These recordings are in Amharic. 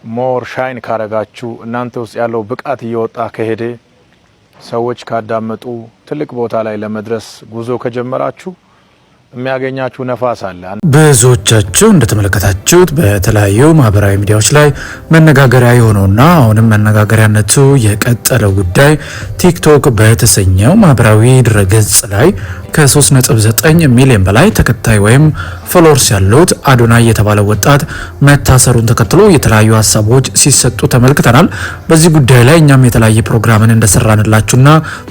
ሞር ሻይን ካረጋችሁ እናንተ ውስጥ ያለው ብቃት እየወጣ ከሄደ ሰዎች ካዳመጡ ትልቅ ቦታ ላይ ለመድረስ ጉዞ ከጀመራችሁ የሚያገኛችሁ ነፋስ አለ። ብዙዎቻችሁ እንደተመለከታችሁት በተለያዩ ማህበራዊ ሚዲያዎች ላይ መነጋገሪያ የሆነውና አሁንም መነጋገሪያነቱ የቀጠለው ጉዳይ ቲክቶክ በተሰኘው ማህበራዊ ድረገጽ ላይ ከ3.9 ሚሊዮን በላይ ተከታይ ወይም ፎሎወርስ ያሉት አዶናይ የተባለው ወጣት መታሰሩን ተከትሎ የተለያዩ ሀሳቦች ሲሰጡ ተመልክተናል። በዚህ ጉዳይ ላይ እኛም የተለያየ ፕሮግራምን እንደሰራንላችሁና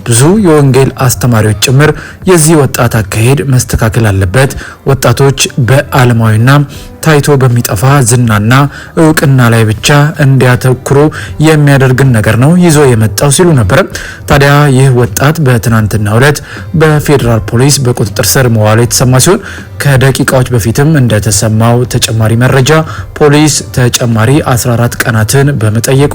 ብዙ የወንጌል አስተማሪዎች ጭምር የዚህ ወጣት አካሄድ መስተካከል አለበት፣ ወጣቶች በዓለማዊና ታይቶ በሚጠፋ ዝናና እውቅና ላይ ብቻ እንዲያተኩሩ የሚያደርግን ነገር ነው ይዞ የመጣው ሲሉ ነበር። ታዲያ ይህ ወጣት በትናንትናው ዕለት በፌዴራል ፖሊስ በቁጥጥር ስር መዋሉ የተሰማ ሲሆን ከደቂቃዎች በፊትም እንደተሰማው ተጨማሪ መረጃ ፖሊስ ተጨማሪ 14 ቀናትን በመጠየቁ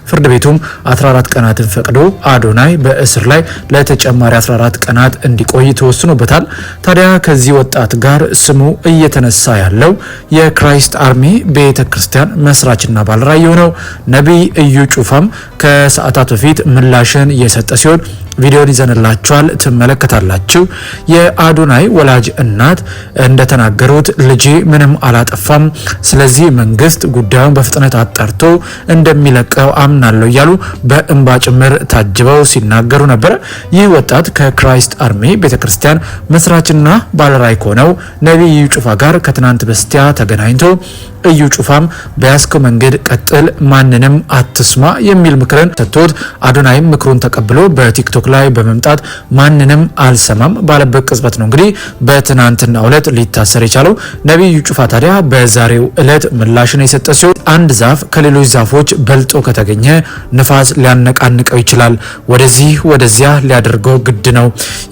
ፍርድ ቤቱም 14 ቀናትን ፈቅዶ አዶናይ በእስር ላይ ለተጨማሪ 14 ቀናት እንዲቆይ ተወስኖበታል። ታዲያ ከዚህ ወጣት ጋር ስሙ እየተነሳ ያለው የክራይስት አርሚ ቤተክርስቲያን መስራችና ባለራዕይ የሆነው ነቢይ እዩ ጩፋም ከሰዓታት በፊት ምላሽን የሰጠ ሲሆን ቪዲዮን ይዘንላችኋል፣ ትመለከታላችሁ። የአዶናይ ወላጅ እናት እንደተናገሩት ልጄ ምንም አላጠፋም፣ ስለዚህ መንግስት ጉዳዩን በፍጥነት አጣርቶ እንደሚለቀው አምናለሁ እያሉ በእንባ ጭምር ታጅበው ሲናገሩ ነበር። ይህ ወጣት ከክራይስት አርሚ ቤተክርስቲያን መስራችና ባለራዕይ ከሆነው ነቢይ እዩ ጩፋ ጋር ከትናንት በስቲያ ተገናኝቶ እዩ ጩፋም በያዝከው መንገድ ቀጥል፣ ማንንም አትስማ የሚል ምክርን ሰጥቶት አዶናይም ምክሩን ተቀብሎ በቲክቶክ ላይ በመምጣት ማንንም አልሰማም ባለበት ቅጽበት ነው እንግዲህ በትናንትናው ዕለት ሊታሰር የቻለው። ነቢይ እዩ ጩፋ ታዲያ በዛሬው ዕለት ምላሽን የሰጠ ሲሆን አንድ ዛፍ ከሌሎች ዛፎች በልጦ ከተገኘ ንፋስ ሊያነቃንቀው ይችላል፣ ወደዚህ ወደዚያ ሊያደርገው ግድ ነው።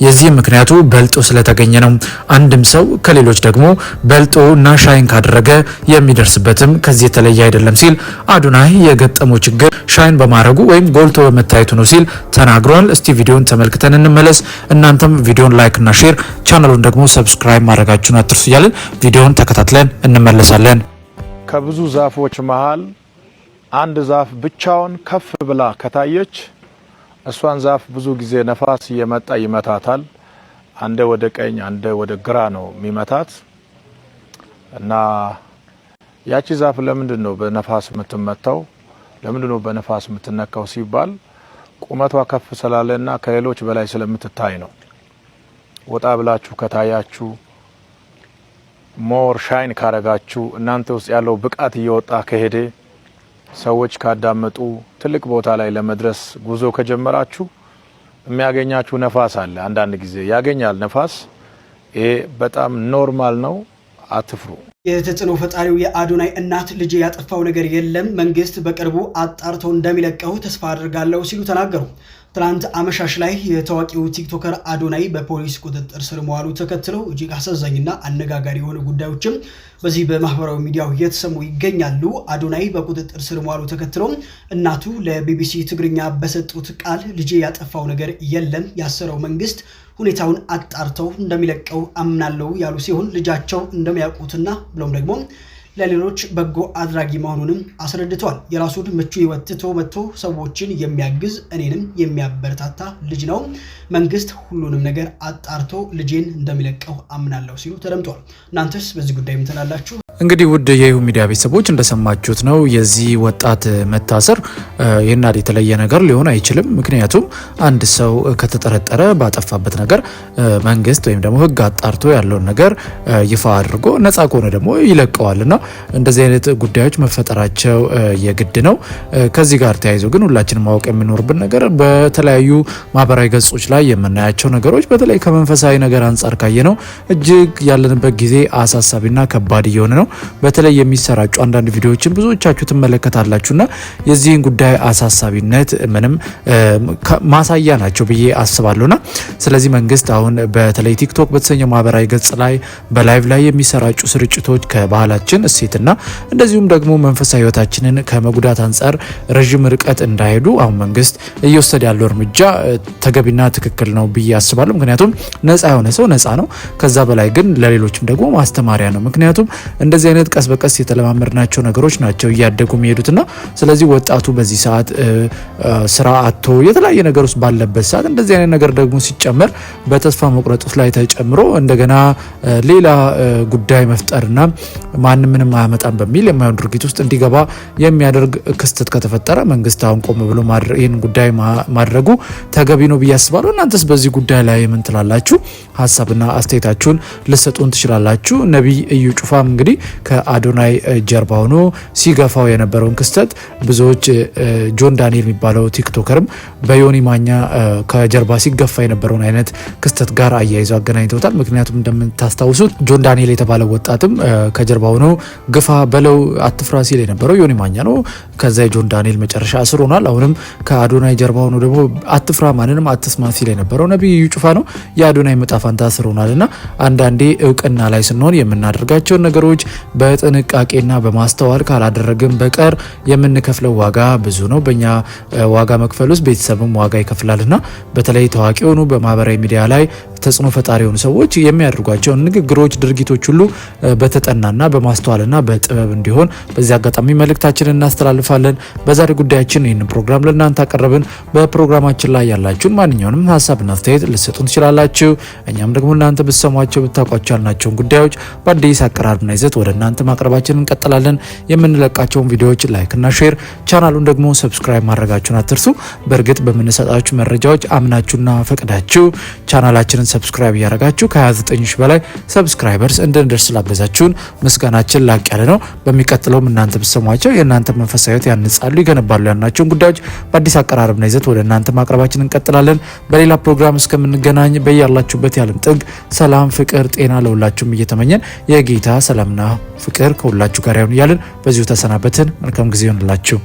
የዚህ ምክንያቱ በልጦ ስለተገኘ ነው። አንድም ሰው ከሌሎች ደግሞ በልጦ እና ሻይን ካደረገ የሚደርስበትም ከዚህ የተለየ አይደለም ሲል አዶናይ የገጠመው ችግር ሻይን በማድረጉ ወይም ጎልቶ በመታየቱ ነው ሲል ተናግሯል። እስቲ ቪዲዮን ተመልክተን እንመለስ። እናንተም ቪዲዮን ላይክ እና ሼር፣ ቻናሉን ደግሞ ሰብስክራይብ ማድረጋችሁን አትርሱ እያልን ቪዲዮን ተከታትለን እንመለሳለን። ከብዙ ዛፎች መሃል አንድ ዛፍ ብቻውን ከፍ ብላ ከታየች እሷን ዛፍ ብዙ ጊዜ ነፋስ እየመጣ ይመታታል። አንደ ወደ ቀኝ አንደ ወደ ግራ ነው የሚመታት እና ያቺ ዛፍ ለምንድን ነው በነፋስ የምትመታው? ለምንድን ነው በነፋስ የምትነካው ሲባል ቁመቷ ከፍ ስላለና ከሌሎች በላይ ስለምትታይ ነው። ወጣ ብላችሁ ከታያችሁ ሞር ሻይን ካረጋችሁ እናንተ ውስጥ ያለው ብቃት እየወጣ ከሄደ ሰዎች ካዳመጡ ትልቅ ቦታ ላይ ለመድረስ ጉዞ ከጀመራችሁ የሚያገኛችሁ ነፋስ አለ። አንዳንድ ጊዜ ያገኛል ነፋስ። ይሄ በጣም ኖርማል ነው። አትፍሩ። የተጽዕኖ ፈጣሪው የአዶናይ እናት ልጅ ያጠፋው ነገር የለም፣ መንግስት በቅርቡ አጣርቶ እንደሚለቀው ተስፋ አድርጋለሁ ሲሉ ተናገሩ። ትናንት አመሻሽ ላይ የታዋቂው ቲክቶከር አዶናይ በፖሊስ ቁጥጥር ስር መዋሉ ተከትለው እጅግ አሳዛኝና አነጋጋሪ የሆኑ ጉዳዮችም በዚህ በማህበራዊ ሚዲያው እየተሰሙ ይገኛሉ። አዶናይ በቁጥጥር ስር መዋሉ ተከትሎ እናቱ ለቢቢሲ ትግርኛ በሰጡት ቃል ልጅ ያጠፋው ነገር የለም፣ ያሰረው መንግስት ሁኔታውን አጣርተው እንደሚለቀው አምናለሁ ያሉ ሲሆን ልጃቸው እንደሚያውቁትና ብሎም ደግሞ ለሌሎች በጎ አድራጊ መሆኑንም አስረድተዋል። የራሱን ምቹ ህይወት ትቶ መጥቶ ሰዎችን የሚያግዝ እኔንም የሚያበረታታ ልጅ ነው። መንግስት ሁሉንም ነገር አጣርቶ ልጄን እንደሚለቀው አምናለሁ ሲሉ ተደምጧል። እናንተስ በዚህ ጉዳይ ምን ትላላችሁ? እንግዲህ ውድ የይሁ ሚዲያ ቤተሰቦች እንደሰማችሁት ነው የዚህ ወጣት መታሰር ይህና የተለየ ነገር ሊሆን አይችልም። ምክንያቱም አንድ ሰው ከተጠረጠረ ባጠፋበት ነገር መንግስት ወይም ደግሞ ህግ አጣርቶ ያለውን ነገር ይፋ አድርጎ ነፃ ከሆነ ደግሞ ይለቀዋልና እንደዚህ አይነት ጉዳዮች መፈጠራቸው የግድ ነው። ከዚህ ጋር ተያይዞ ግን ሁላችንም ማወቅ የሚኖርብን ነገር በተለያዩ ማህበራዊ ገጾች ላይ የምናያቸው ነገሮች በተለይ ከመንፈሳዊ ነገር አንጻር ካየ ነው እጅግ ያለንበት ጊዜ አሳሳቢና ከባድ እየሆነ ነው። በተለይ የሚሰራጩ አንዳንድ ቪዲዮዎችን ብዙዎቻችሁ ትመለከታላችሁና የዚህን ጉዳይ አሳሳቢነት ምንም ማሳያ ናቸው ብዬ አስባለሁና ስለዚህ መንግስት አሁን በተለይ ቲክቶክ በተሰኘው ማህበራዊ ገጽ ላይ በላይቭ ላይ የሚሰራጩ ስርጭቶች ከባህላችን እሴትና እንደዚሁም ደግሞ መንፈሳዊ ህይወታችንን ከመጉዳት አንጻር ረጅም ርቀት እንዳይሄዱ አሁን መንግስት እየወሰደ ያለው እርምጃ ተገቢና ትክክል ነው ብዬ አስባለሁ። ምክንያቱም ነፃ የሆነ ሰው ነፃ ነው። ከዛ በላይ ግን ለሌሎችም ደግሞ ማስተማሪያ ነው። ምክንያቱም እንደዚህ አይነት ቀስ በቀስ የተለማመድናቸው ነገሮች ናቸው እያደጉ የሚሄዱትና ስለዚህ ወጣቱ በዚህ ሰዓት ስራ አጥቶ የተለያየ ነገር ውስጥ ባለበት ሰዓት እንደዚህ አይነት ነገር ደግሞ ሲጨመር በተስፋ መቁረጥ ላይ ተጨምሮ እንደገና ሌላ ጉዳይ መፍጠርና ማንም ምንም አያመጣም በሚል የማይሆን ድርጊት ውስጥ እንዲገባ የሚያደርግ ክስተት ከተፈጠረ መንግስት አሁን ቆም ብሎ ይህን ጉዳይ ማድረጉ ተገቢ ነው ብዬ አስባለሁ። እናንተስ በዚህ ጉዳይ ላይ ምን ትላላችሁ? ሀሳብና አስተያየታችሁን ልሰጡን ትችላላችሁ። ነቢይ እዩ ጩፋም እንግዲህ ከአዶናይ ጀርባ ሆኖ ሲገፋው የነበረውን ክስተት ብዙዎች ጆን ዳንኤል የሚባለው ቲክቶከርም በዮኒ ማኛ ከጀርባ ሲገፋ የነበረውን አይነት ክስተት ጋር አያይዘው አገናኝተውታል። ምክንያቱም እንደምታስታውሱት ጆን ዳንኤል የተባለው ወጣትም ከጀርባ ሆኖ ግፋ በለው አትፍራ ሲል የነበረው ዮኒ ማኛ ነው። ከዛ የጆን ዳንኤል መጨረሻ እስር ሆኗል። አሁንም ከአዶናይ ጀርባ ሆኖ ደግሞ አትፍራ ማንንም አትስማ ሲል የነበረው ነቢይ እዩ ጩፋ ነው። የአዶናይ መጣፋንታ እስር ሆኗልና አንዳንዴ እውቅና ላይ ስንሆን የምናደርጋቸውን ነገሮች በጥንቃቄና በማስተዋል ካላደረግን በቀር የምንከፍለው ዋጋ ብዙ ነው። በእኛ ዋጋ መክፈል ውስጥ ቤተሰብም ዋጋ ይከፍላልና በተለይ ታዋቂ የሆኑ በማህበራዊ ሚዲያ ላይ ተጽዕኖ ፈጣሪ የሆኑ ሰዎች የሚያደርጓቸውን ንግግሮች፣ ድርጊቶች ሁሉ በተጠናና በማስተዋልና በጥበብ እንዲሆን በዚህ አጋጣሚ መልእክታችንን እናስተላልፋለን። በዛሬ ጉዳያችን ይህንን ፕሮግራም ለእናንተ አቀረብን። በፕሮግራማችን ላይ ያላችሁን ማንኛውንም ሀሳብና አስተያየት ልሰጡን ትችላላችሁ። እኛም ደግሞ እናንተ ብትሰሟቸው ብታውቋቸው ያልናቸውን ጉዳዮች በአዲስ አቀራርብና ይዘት ወደ እናንተ ማቅረባችንን እንቀጥላለን። የምንለቃቸውን ቪዲዮዎች ላይክና ሼር፣ ቻናሉን ደግሞ ሰብስክራይብ ማድረጋችሁን አትርሱ። በእርግጥ በምንሰጣችሁ መረጃዎች አምናችሁና ፈቅዳችሁ ቻናላችንን ሰብስክራይብ እያደረጋችሁ ከ29 በላይ ሰብስክራይበርስ እንድንደርስ ላበዛችሁን ምስጋናችን ላቅ ያለ ነው። በሚቀጥለውም እናንተ ብትሰሟቸው የእናንተ መንፈሳዊ ሕይወት ያንጻሉ፣ ይገነባሉ ያልናቸውን ጉዳዮች በአዲስ አቀራረብና ይዘት ወደ እናንተ ማቅረባችን እንቀጥላለን። በሌላ ፕሮግራም እስከምንገናኝ በያላችሁበት የዓለም ጥግ ሰላም፣ ፍቅር፣ ጤና ለሁላችሁም እየተመኘን የጌታ ሰላምና ፍቅር ከሁላችሁ ጋር ይሁን እያልን በዚሁ ተሰናበትን። መልካም ጊዜ ይሁንላችሁ።